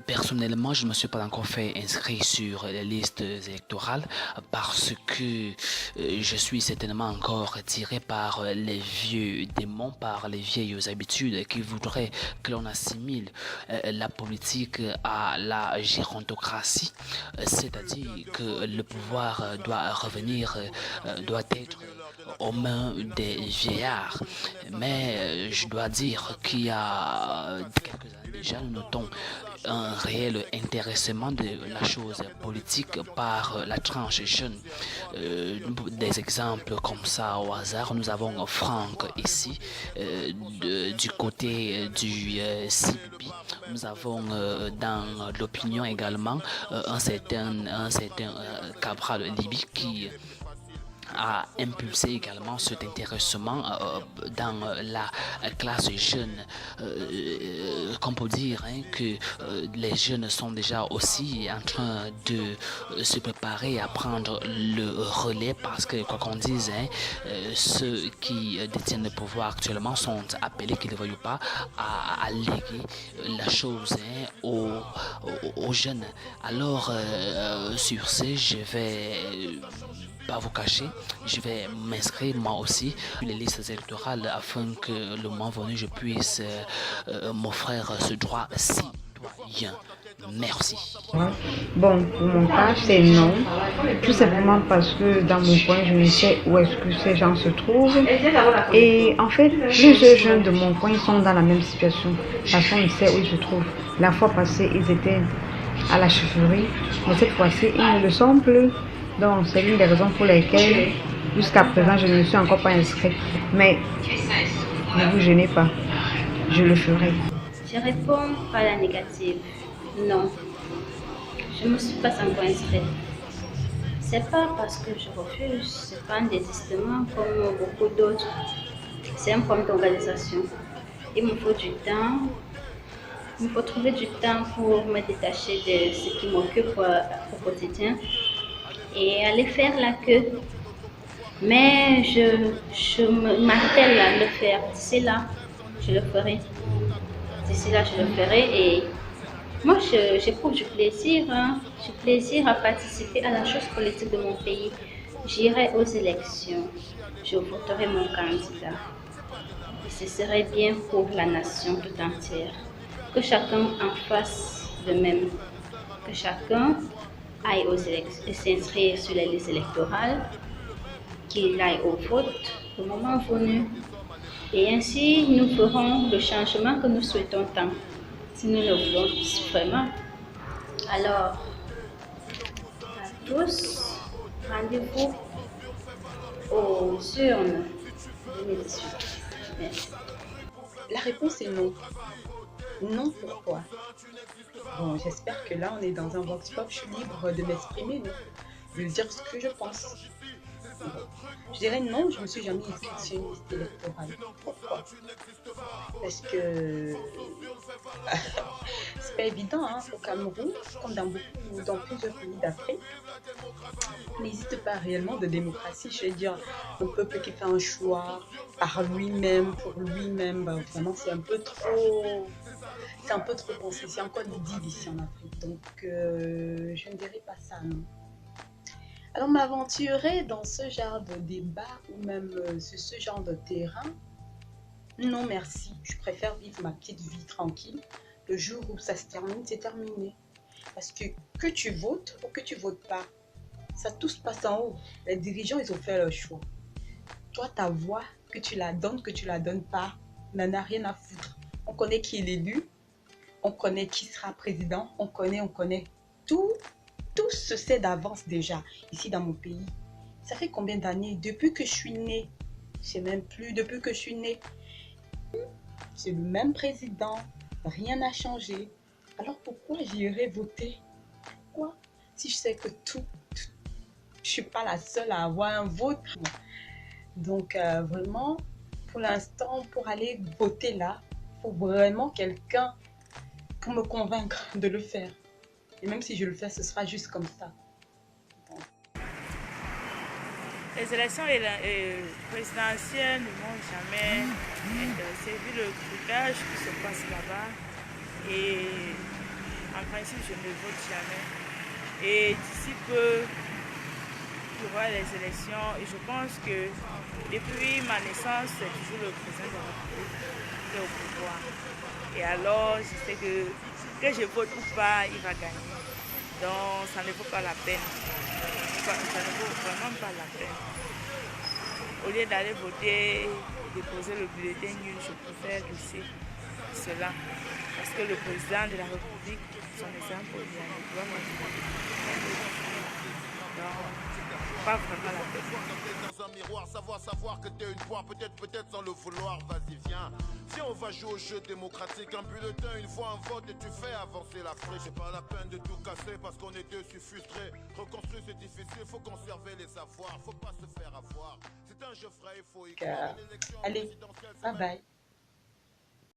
Personnellement, je ne me suis pas encore fait inscrire sur les listes électorales parce que je suis certainement encore tiré par les vieux démons, par les vieilles habitudes qui voudraient que l'on assimile la politique à la gérontocratie, c'est-à-dire que le pouvoir doit revenir, doit être aux mains des vieillards. Mais je dois dire qu'il y a quelques années déjà, nous notons un réel intéressement de la chose politique par la tranche jeune. Des exemples comme ça au hasard, nous avons Franck ici, du côté du CPP. Nous avons dans l'opinion également un certain Cabral Libi qui a impulsé également cet intéressement dans la classe jeune. Qu'on peut dire que les jeunes sont déjà aussi en train de se préparer à prendre le relais parce que, quoi qu'on dise, ceux qui détiennent le pouvoir actuellement sont appelés, qu'ils ne veuillent pas, à léguer la chose aux jeunes. Alors, sur ce, je vais pas vous cacher, je vais m'inscrire moi aussi sur les listes électorales afin que le moment venu je puisse m'offrir ce droit citoyen. Merci. Bon, pour mon cas, c'est non. Tout simplement parce que dans mon coin, je ne sais où est-ce que ces gens se trouvent. Et en fait, plusieurs jeunes de mon coin sont dans la même situation. Personne ne sait où ils se trouvent. La fois passée, ils étaient à la chefferie, mais cette fois-ci, ils ne le sont plus. Donc, c'est l'une des raisons pour lesquelles, jusqu'à présent, je ne me suis encore pas inscrite. Mais ne vous gênez pas, je le ferai. Je réponds par la négative. Non, je ne me suis pas encore inscrite. C'est pas parce que je refuse, c'est pas un désistement comme beaucoup d'autres. C'est un problème d'organisation. Il me faut du temps. Il me faut trouver du temps pour me détacher de ce qui m'occupe au quotidien et aller faire la queue. Mais je m'attelle à le faire. D'ici là, je le ferai. D'ici là, je le ferai et moi, j'éprouve du plaisir, du plaisir à participer à la chose politique de mon pays. J'irai aux élections, je voterai mon candidat. Et ce serait bien pour la nation tout entière. Que chacun en fasse de même. Que chacun aille aux élections et s'inscrire sur les listes électorales, qu'il aille au vote au moment venu. Et ainsi, nous ferons le changement que nous souhaitons tant. Si nous le voulons vraiment. Alors, à tous, rendez-vous aux urnes 2018. Merci. La réponse est non. Non, pourquoi? Bon, j'espère que là, on est dans un vox pop, je suis libre de m'exprimer, de dire ce que je pense. Bon. Je dirais non, je ne me suis jamais inscrite sur une liste électorale. Pourquoi? Parce que c'est pas évident au Cameroun, comme dans plusieurs pays d'Afrique. Il n'existe pas réellement de démocratie. Je veux dire, un peuple qui fait un choix par lui-même, pour lui-même, vraiment c'est un peu trop pensé. C'est encore idylle ici en Afrique. Donc je ne dirais pas ça, non. Alors m'aventurer dans ce genre de débat ou même sur ce genre de terrain, non merci. Je préfère vivre ma petite vie tranquille. Le jour où ça se termine, c'est terminé. Parce que tu votes ou que tu votes pas, ça tout se passe en haut. Les dirigeants, ils ont fait leur choix. Toi, ta voix, que tu la donnes pas, n'en a rien à foutre. On connaît qui est l'élu, on connaît qui sera président, on connaît tout. Tout se sait d'avance déjà, ici dans mon pays. Ça fait combien d'années? Depuis que je suis née, je sais même plus, depuis que je suis née. C'est le même président, rien n'a changé. Alors pourquoi j'irais voter? Pourquoi? Si je sais que je suis pas la seule à avoir un vote. Donc vraiment, pour l'instant, pour aller voter là, il faut vraiment quelqu'un pour me convaincre de le faire. Et même si je le fais, ce sera juste comme ça. Les élections présidentielles ne m'ont jamais intéressé vu le trucage qui se passe là-bas. Et en principe, je ne vote jamais. Et d'ici peu, il y aura les élections. Et je pense que depuis ma naissance, c'est toujours le président de la République qui est au pouvoir. Et alors, je sais que je vote ou pas, il va gagner. Donc, ça ne vaut pas la peine. Ça ne vaut vraiment pas la peine. Au lieu d'aller voter, déposer le bulletin nul, je préfère laisser cela. Parce que le président de la République, son exemple, il ne doit pas. Donc, pas vraiment la peine. Dans un miroir, savoir que t'es une poire, peut-être sans le vouloir, vas-y viens. Viens, on va jouer au jeu démocratique, un bulletin, une fois un vote et tu fais avancer la friche. C'est pas la peine de tout casser parce qu'on est dessus frustrés. Reconstruire c'est difficile, faut conserver les savoirs, faut pas se faire avoir. C'est un jeu frais, il faut y croire. Allez, bye bye.